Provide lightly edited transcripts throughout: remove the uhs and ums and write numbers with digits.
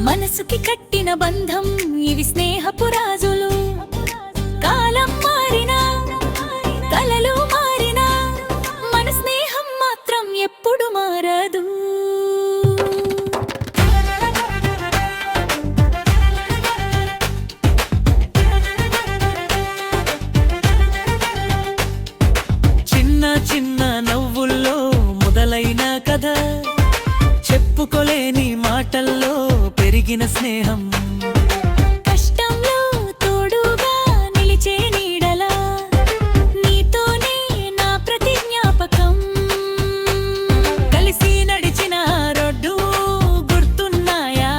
మనసుకి కట్టిన బంధం ఇవి స్నేహపు రాజులు. కాలం మారినా కలలు మారినా మన స్నేహం మాత్రం ఎప్పుడు మారదు. చిన్న చిన్న నవ్వుల్లో మొదలైన కథ, చెప్పుకోలేని మాటల్లో పెరిగిన స్నేహం. కష్టంలో తోడుగా నిలిచే నీడలా నీతోనే నా ప్రతి జ్ఞాపకం. కలిసి నడిచిన రోడ్డు గుర్తున్నాయా,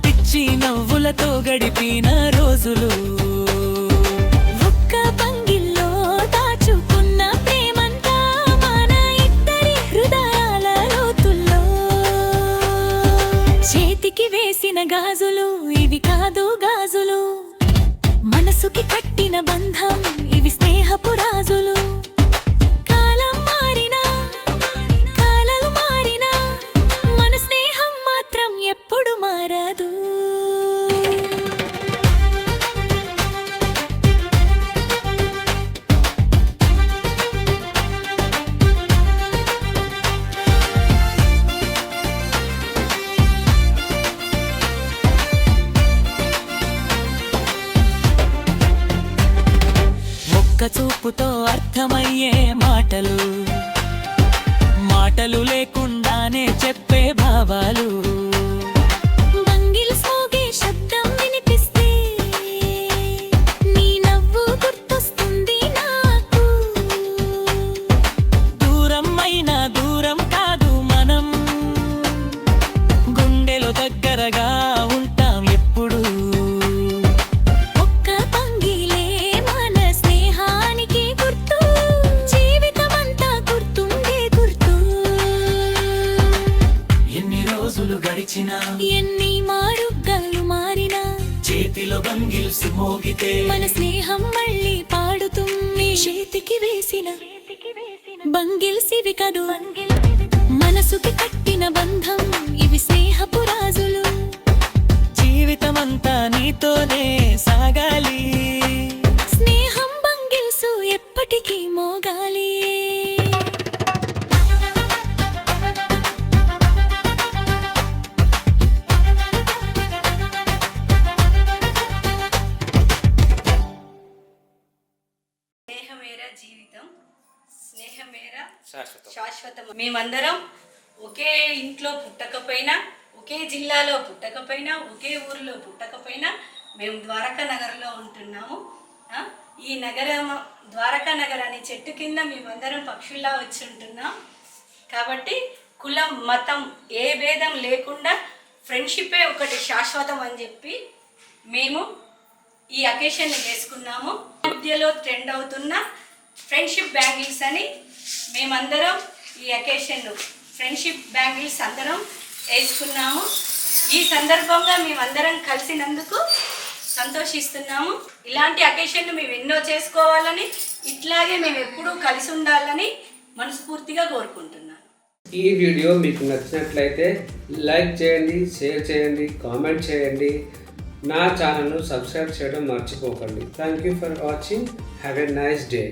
పిచ్చి నవ్వులతో గడిపిన రోజులు. ఒక్క పంగిల్లో దాచుకున్న ప్రేమంతా మన ఇద్దరి హృదయాల లోతుల్లో. చేతికి వేసిన గాజులు ఇవి కాదు గాజులు, మనసుకి కట్టిన బంధం ఇవి స్నేహపు రాజులు. కాలం మారినా కాలాలు మారినా మన స్నేహం మాత్రం ఎప్పుడు మారదు. ఒక్క చూపుతో అర్థమయ్యే మాటలు, మాటలు లేకుండానే చెప్పే భావాలు. బంగిల్ సోగే శబ్దం వినిపిస్తే నీ నవ్వు గుర్తొస్తుంది నాకు. దూరం అయినా దూరం కాదు మనం, గుండెలో దగ్గరగా ఉంటాం ఎప్పుడు. ఒక్క పంగిలే మన స్నేహానికి గుర్తు, జీవితమంతా గుర్తుండే గుర్తు. ఎన్ని రోజులు గడిచినా, ఎన్ని మారుగాలు మారినా చేతిలో బంగిల్స్ మోగితే మన స్నేహం మళ్ళీ పాడుతుంది. చేతికి వేసిన బంగిల్స్ ఇవి కదు, మనసుకి కట్టిన బంధం ఇవి స్నేహపు రాజులు. జీవితమంతా నీతోనే సాగాలి. స్నేహం బంగిల్సు ఎప్పటికీ మోగాలి. స్నేహమేరా జీవితం, స్నేహమేరా శాశ్వతం. మేమందరం ఒకే ఇంట్లో పుట్టకపోయినా, ఒకే జిల్లాలో పుట్టకపోయినా, ఒకే ఊరిలో పుట్టకపోయినా మేము ద్వారకా నగర్లో ఉంటున్నాము. ఈ నగరం ద్వారకా నగర్ అనే చెట్టు కింద మేమందరం పక్షుల్లా వచ్చి ఉంటున్నాం. కాబట్టి కులం మతం ఏ భేదం లేకుండా ఫ్రెండ్షిప్పే ఒకటి శాశ్వతం అని చెప్పి మేము ఈ అకేషన్ని చేసుకున్నాము. మధ్యలో ట్రెండ్ అవుతున్న ఫ్రెండ్షిప్ బ్యాంగిల్స్ అని మేమందరం ఈ అకేషన్ ఫ్రెండ్షిప్ బ్యాంగిల్స్ అందరం వేసుకున్నాము. ఈ సందర్భంగా మేమందరం కలిసినందుకు సంతోషిస్తున్నాము. ఇలాంటి అకేషన్లు మేము ఎన్నో చేసుకోవాలని, ఇట్లాగే మేము ఎప్పుడూ కలిసి ఉండాలని మనస్ఫూర్తిగా కోరుకుంటున్నాను. ఈ వీడియో మీకు నచ్చినట్లయితే లైక్ చేయండి, షేర్ చేయండి, కామెంట్ చేయండి. నా ఛానల్ను సబ్స్క్రైబ్ చేయడం మర్చిపోకండి. Thank you for watching. Have a nice day.